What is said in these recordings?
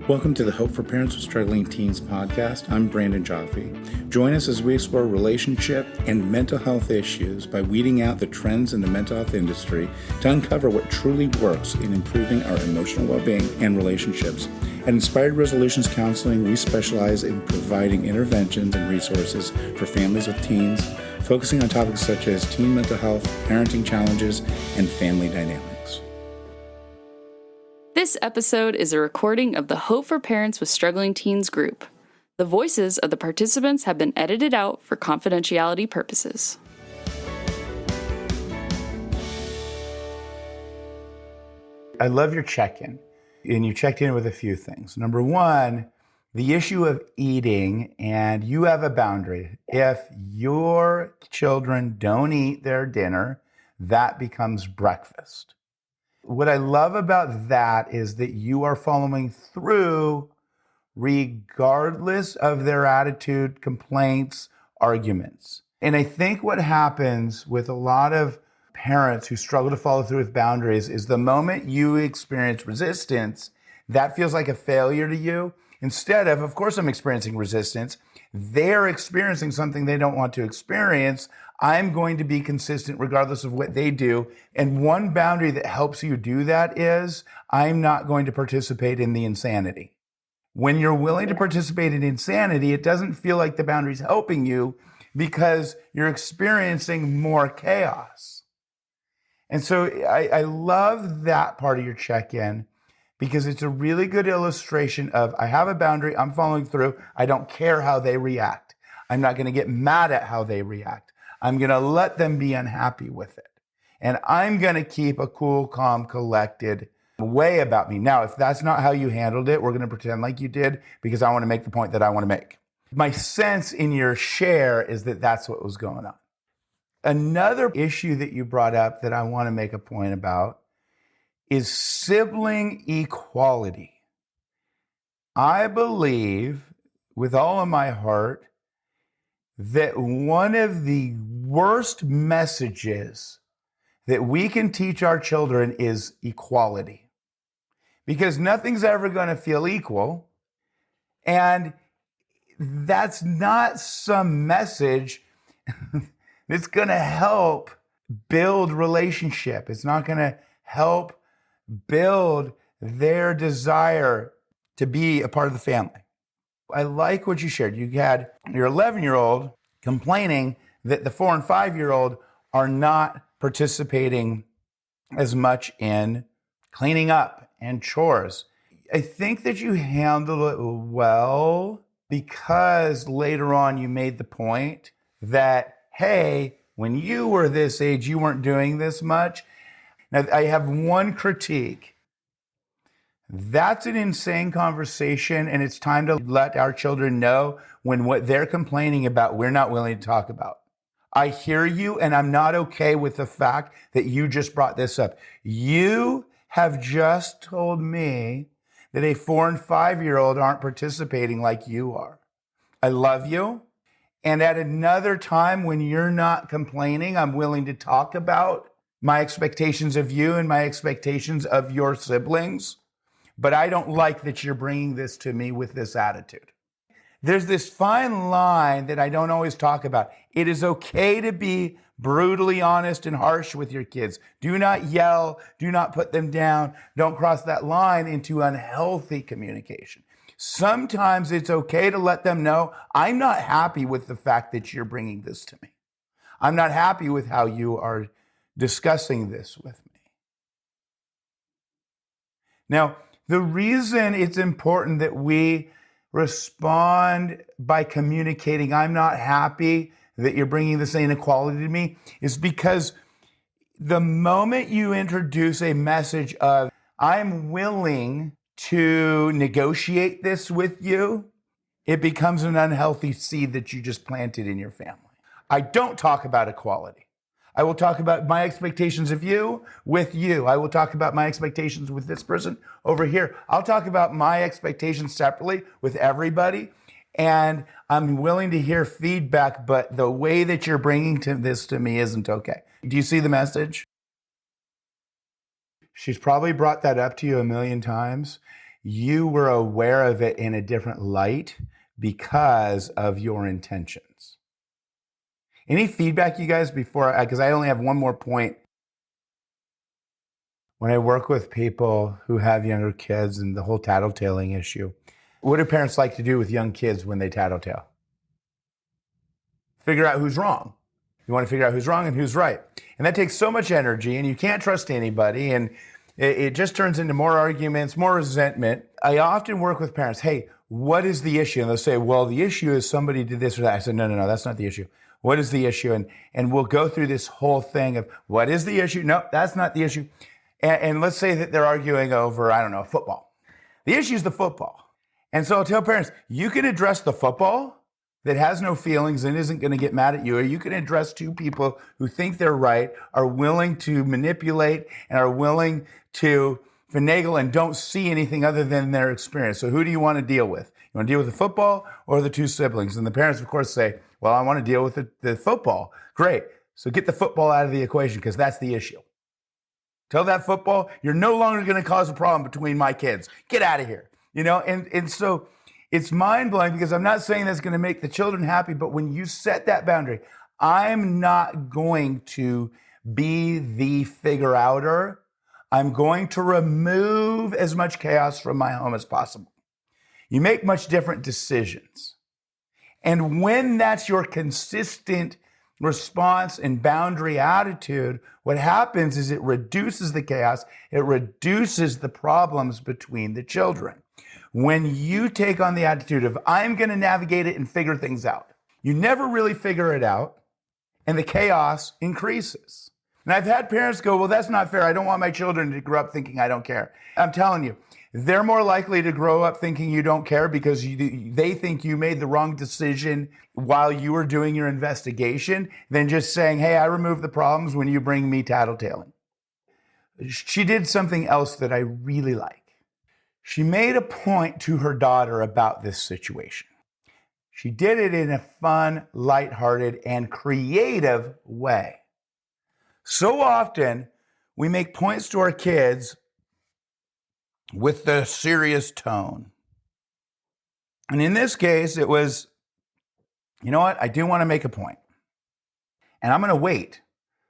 Welcome to the Hope for Parents with Struggling Teens podcast. I'm Brandon Jaffe. Join us as we explore relationship and mental health issues by weeding out the trends in the mental health industry to uncover what truly works in improving our emotional well-being and relationships. At Inspired Resolutions Counseling, we specialize in providing interventions and resources for families with teens, focusing on topics such as teen mental health, parenting challenges, and family dynamics. This episode is a recording of the Hope for Parents with Struggling Teens group. The voices of the participants have been edited out for confidentiality purposes. I love your check-in, and you checked in with a few things. Number one, the issue of eating, and you have a boundary. If your children don't eat their dinner, that becomes breakfast. What I love about that is that you are following through regardless of their attitude, complaints, arguments. And I think what happens with a lot of parents who struggle to follow through with boundaries is the moment you experience resistance, that feels like a failure to you. Instead of course I'm experiencing resistance, they're experiencing something they don't want to experience. I'm going to be consistent regardless of what they do. And one boundary that helps you do that is I'm not going to participate in the insanity. When you're willing to participate in insanity, it doesn't feel like the boundary's helping you because you're experiencing more chaos. And so I love that part of your check-in because it's a really good illustration of I have a boundary, I'm following through, I don't care how they react. I'm not going to get mad at how they react. I'm going to let them be unhappy with it. And I'm going to keep a cool, calm, collected way about me. Now, if that's not how you handled it, we're going to pretend like you did because I want to make the point that I want to make. My sense in your share is that that's what was going on. Another issue that you brought up that I want to make a point about is sibling equality. I believe with all of my heart that one of the worst messages that we can teach our children is equality. Because nothing's ever going to feel equal. And that's not some message that's going to help build relationship. It's not going to help build their desire to be a part of the family. I like what you shared. You had your 11-year-old complaining that the 4 and 5-year-old are not participating as much in cleaning up and chores. I think that you handle it well because later on you made the point that, hey, when you were this age, you weren't doing this much. Now, I have one critique. That's an insane conversation, and it's time to let our children know when what they're complaining about, we're not willing to talk about. I hear you, and I'm not okay with the fact that you just brought this up. You have just told me that a 4 and 5-year-old aren't participating like you are. I love you. And at another time when you're not complaining, I'm willing to talk about my expectations of you and my expectations of your siblings. But I don't like that you're bringing this to me with this attitude. There's this fine line that I don't always talk about. It is okay to be brutally honest and harsh with your kids. Do not yell. Do not put them down. Don't cross that line into unhealthy communication. Sometimes it's okay to let them know, I'm not happy with the fact that you're bringing this to me. I'm not happy with how you are discussing this with me. Now, the reason it's important that we respond by communicating, I'm not happy that you're bringing this inequality to me, is because the moment you introduce a message of, I'm willing to negotiate this with you, it becomes an unhealthy seed that you just planted in your family. I don't talk about equality. I will talk about my expectations of you with you. I will talk about my expectations with this person over here. I'll talk about my expectations separately with everybody. And I'm willing to hear feedback, but the way that you're bringing this to me isn't okay. Do you see the message? She's probably brought that up to you a million times. you were aware of it in a different light because of your intentions. Any feedback, you guys, before, because I only have one more point. When I work with people who have younger kids and the whole tattletaling issue, what do parents like to do with young kids when they tattletale? Figure out who's wrong. You want to figure out who's wrong and who's right. And that takes so much energy, and you can't trust anybody, and it just turns into more arguments, more resentment. I often work with parents, hey, what is the issue? And they'll say, well, the issue is somebody did this or that. I said, no, that's not the issue. What is the issue? And we'll go through this whole thing of what is the issue? No, that's not the issue. And let's say that they're arguing over, I don't know, football. The issue is the football. And so I'll tell parents, you can address the football that has no feelings and isn't going to get mad at you, or you can address two people who think they're right, are willing to manipulate, and are willing to finagle and don't see anything other than their experience. So who do you want to deal with? You want to deal with the football or the two siblings? And the parents, of course, say, well, I want to deal with the football. Great. So get the football out of the equation, because that's the issue. Tell that football, you're no longer going to cause a problem between my kids. Get out of here. And so it's mind-blowing, because I'm not saying that's going to make the children happy, but when you set that boundary, I'm not going to be the figure-outer. I'm going to remove as much chaos from my home as possible. You make much different decisions. And when that's your consistent response and boundary attitude, what happens is it reduces the chaos, it reduces the problems between the children. When you take on the attitude of, I'm going to navigate it and figure things out, you never really figure it out, and the chaos increases. And I've had parents go, well, that's not fair. I don't want my children to grow up thinking I don't care. I'm telling you, they're more likely to grow up thinking you don't care because they think you made the wrong decision while you were doing your investigation than just saying, hey, I remove the problems when you bring me tattletaling. She did something else that I really like. She made a point to her daughter about this situation. She did it in a fun, lighthearted, and creative way. So often, we make points to our kids with the serious tone. And in this case, it was, you know what? I do want to make a point, and I'm going to wait.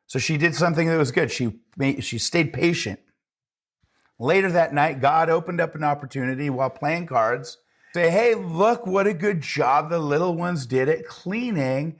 So she did something that was good. She stayed patient. Later that night, God opened up an opportunity while playing cards. Say, hey, look what a good job the little ones did at cleaning.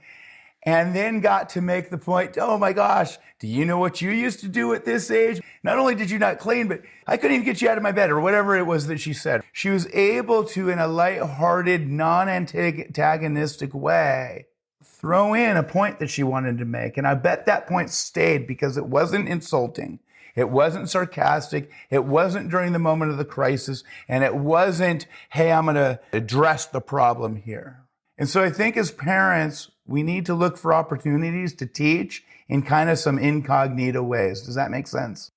And then got to make the point, oh my gosh, do you know what you used to do at this age? Not only did you not clean, but I couldn't even get you out of my bed, or whatever it was that she said. She was able to, in a lighthearted, non-antagonistic way, throw in a point that she wanted to make. And I bet that point stayed because it wasn't insulting. It wasn't sarcastic. It wasn't during the moment of the crisis. And it wasn't, hey, I'm going to address the problem here. And so I think as parents, we need to look for opportunities to teach in kind of some incognito ways. Does that make sense?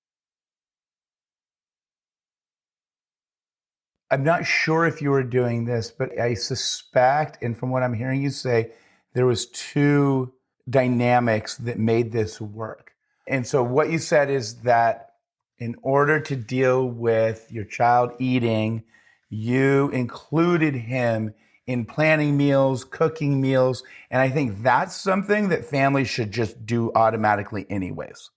I'm not sure if you were doing this, but I suspect, and from what I'm hearing you say, there was two dynamics that made this work. And so what you said is that in order to deal with your child eating, you included him in planning meals, cooking meals, and I think that's something that families should just do automatically anyways.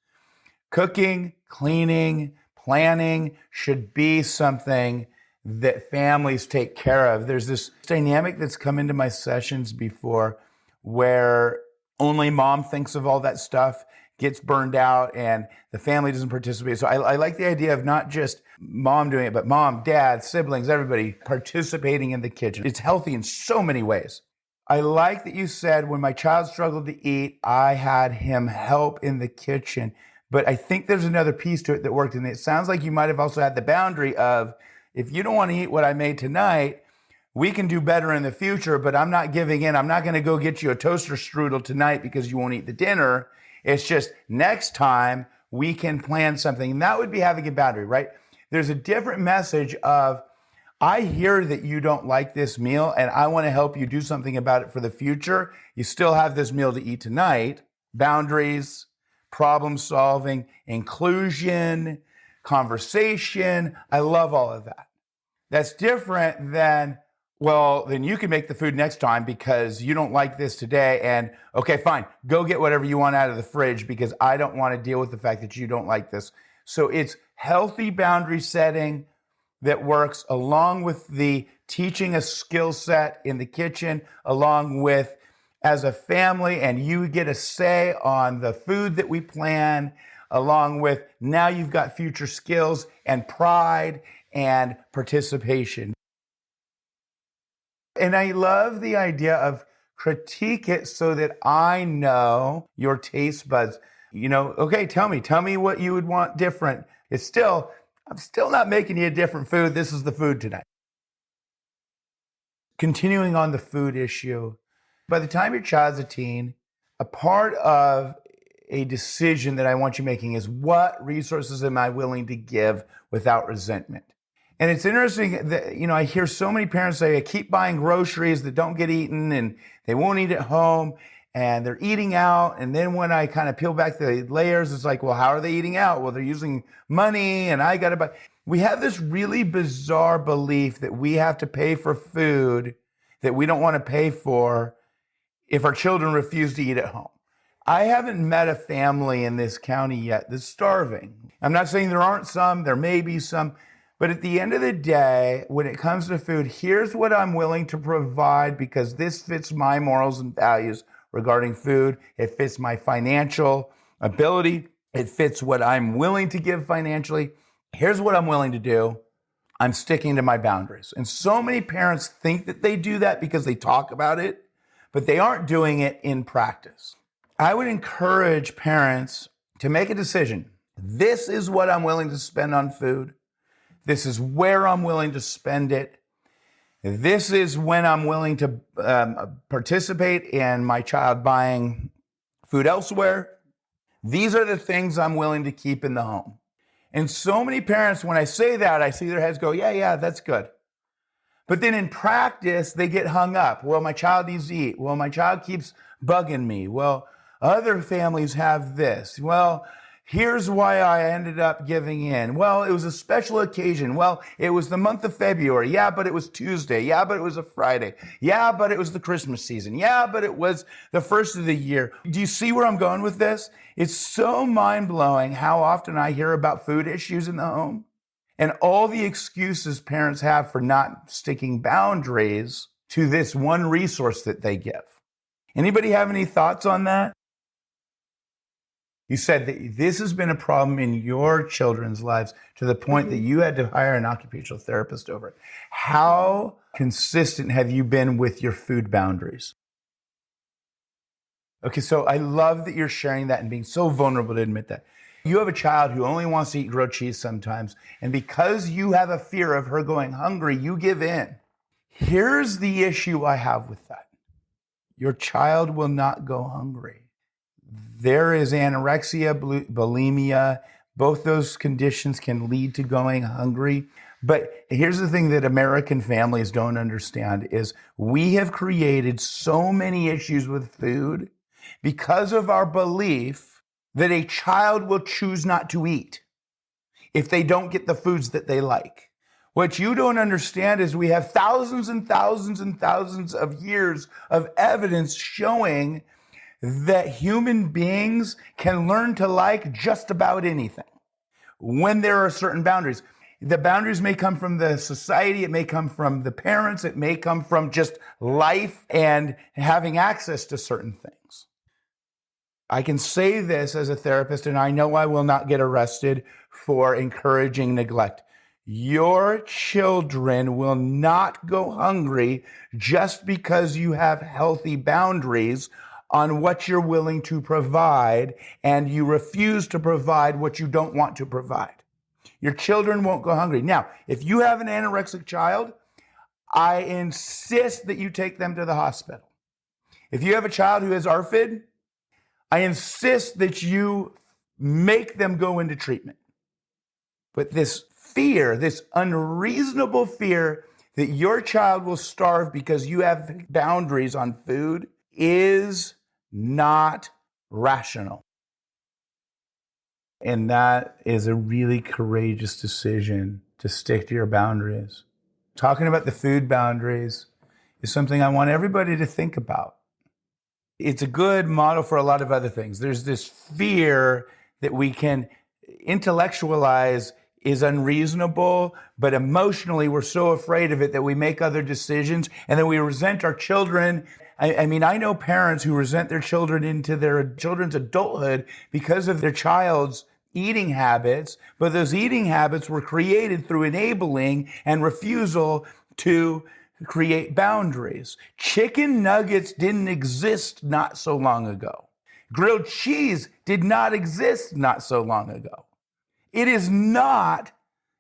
Cooking, cleaning, planning should be something that families take care of. There's this dynamic that's come into my sessions before where only mom thinks of all that stuff, gets burned out, and the family doesn't participate. So I like the idea of not just mom doing it, but mom, dad, siblings, everybody participating in the kitchen. It's healthy in so many ways. I like that you said when my child struggled to eat, I had him help in the kitchen. But I think there's another piece to it that worked. And it sounds like you might have also had the boundary of, if you don't want to eat what I made tonight, we can do better in the future, but I'm not giving in. I'm not going to go get you a toaster strudel tonight because you won't eat the dinner. It's just next time we can plan something. And that would be having a boundary, right? There's a different message of, I hear that you don't like this meal and I want to help you do something about it for the future. You still have this meal to eat tonight. Boundaries, problem solving, inclusion, conversation. I love all of that. That's different than, well, then you can make the food next time because you don't like this today. And okay, fine, go get whatever you want out of the fridge because I don't want to deal with the fact that you don't like this. So it's healthy boundary setting that works along with the teaching a skill set in the kitchen, along with as a family, and you get a say on the food that we plan, along with now you've got future skills and pride and participation. And I love the idea of critique it so that I know your taste buds. Okay, tell me what you would want different. I'm still not making you a different food. This is the food tonight. Continuing on the food issue, by the time your child's a teen, a part of a decision that I want you making is what resources am I willing to give without resentment? And it's interesting that, I hear so many parents say, I keep buying groceries that don't get eaten and they won't eat at home and they're eating out. And then when I kind of peel back the layers, it's like, well, how are they eating out? Well, they're using money and I got to buy. We have this really bizarre belief that we have to pay for food that we don't want to pay for if our children refuse to eat at home. I haven't met a family in this county yet that's starving. I'm not saying there aren't some, there may be some, but at the end of the day, when it comes to food, here's what I'm willing to provide because this fits my morals and values regarding food. It fits my financial ability. It fits what I'm willing to give financially. Here's what I'm willing to do. I'm sticking to my boundaries. And so many parents think that they do that because they talk about it, but they aren't doing it in practice. I would encourage parents to make a decision. This is what I'm willing to spend on food. This is where I'm willing to spend it. This is when I'm willing to participate in my child buying food elsewhere. These are the things I'm willing to keep in the home. And so many parents, when I say that, I see their heads go, yeah, that's good. But then in practice, they get hung up. Well, my child needs to eat. Well, my child keeps bugging me. Well, other families have this. Well, here's why I ended up giving in. Well, it was a special occasion. Well, it was the month of February. Yeah, but it was Tuesday. Yeah, but it was a Friday. Yeah, but it was the Christmas season. Yeah, but it was the first of the year. Do you see where I'm going with this? It's so mind-blowing how often I hear about food issues in the home. And all the excuses parents have for not sticking boundaries to this one resource that they give. Anybody have any thoughts on that? You said that this has been a problem in your children's lives to the point that you had to hire an occupational therapist over it. How consistent have you been with your food boundaries? Okay, so I love that you're sharing that and being so vulnerable to admit that. You have a child who only wants to eat grilled cheese sometimes, and because you have a fear of her going hungry, you give in. Here's the issue I have with that. Your child will not go hungry. There is anorexia, bulimia. Both those conditions can lead to going hungry. But here's the thing that American families don't understand is we have created so many issues with food because of our belief that a child will choose not to eat if they don't get the foods that they like. What you don't understand is we have thousands and thousands and thousands of years of evidence showing that human beings can learn to like just about anything when there are certain boundaries. The boundaries may come from the society, it may come from the parents, it may come from just life and having access to certain things. I can say this as a therapist, and I know I will not get arrested for encouraging neglect. Your children will not go hungry just because you have healthy boundaries on what you're willing to provide, and you refuse to provide what you don't want to provide. Your children won't go hungry. Now, if you have an anorexic child, I insist that you take them to the hospital. If you have a child who has ARFID, I insist that you make them go into treatment. But this fear, this unreasonable fear that your child will starve because you have boundaries on food is not rational. And that is a really courageous decision to stick to your boundaries. Talking about the food boundaries is something I want everybody to think about. It's a good model for a lot of other things. There's this fear that we can intellectualize is unreasonable, but emotionally we're so afraid of it that we make other decisions and then we resent our children. I mean, I know parents who resent their children into their children's adulthood because of their child's eating habits, but those eating habits were created through enabling and refusal to create boundaries. Chicken nuggets didn't exist not so long ago. Grilled cheese did not exist not so long ago. It is not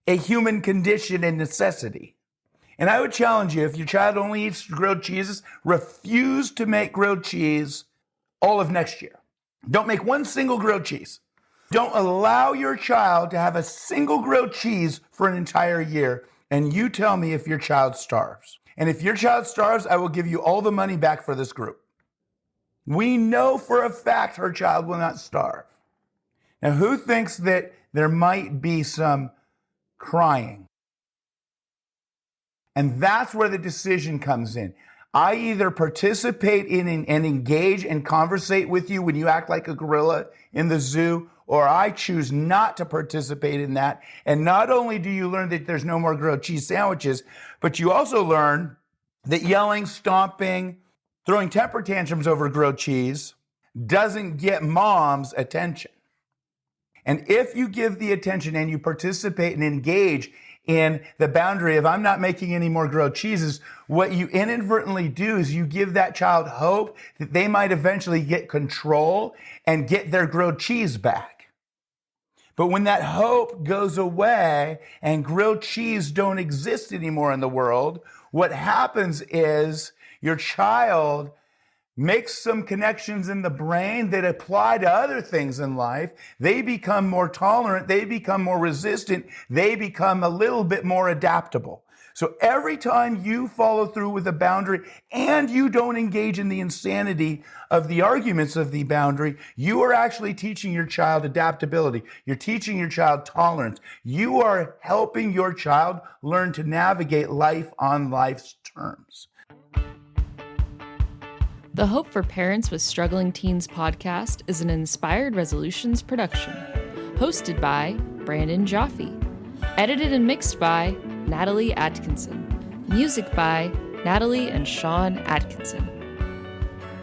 a human condition and necessity. And I would challenge you, if your child only eats grilled cheeses, refuse to make grilled cheese all of next year. Don't make one single grilled cheese. Don't allow your child to have a single grilled cheese for an entire year. And you tell me if your child starves. And if your child starves, I will give you all the money back for this group. We know for a fact her child will not starve. Now, who thinks that there might be some crying? And that's where the decision comes in. I either participate in and engage and conversate with you when you act like a gorilla in the zoo, or I choose not to participate in that. And not only do you learn that there's no more grilled cheese sandwiches, but you also learn that yelling, stomping, throwing temper tantrums over grilled cheese doesn't get mom's attention. And if you give the attention and you participate and engage in the boundary of I'm not making any more grilled cheeses, what you inadvertently do is you give that child hope that they might eventually get control and get their grilled cheese back. But when that hope goes away and grilled cheese don't exist anymore in the world, what happens is your child makes some connections in the brain that apply to other things in life. They become more tolerant. They become more resistant. They become a little bit more adaptable. So every time you follow through with a boundary and you don't engage in the insanity of the arguments of the boundary, you are actually teaching your child adaptability. You're teaching your child tolerance. You are helping your child learn to navigate life on life's terms. The Hope for Parents with Struggling Teens podcast is an Inspired Resolutions production. Hosted by Brandon Jaffe. Edited and mixed by Natalie Atkinson. Music by Natalie and Sean Atkinson.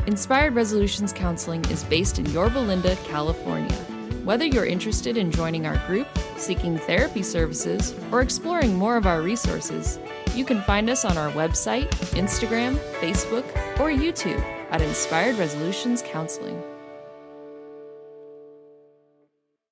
Inspired Resolutions Counseling is based in Yorba Linda, California. Whether you're interested in joining our group, seeking therapy services, or exploring more of our resources, you can find us on our website, Instagram, Facebook, or YouTube at Inspired Resolutions Counseling.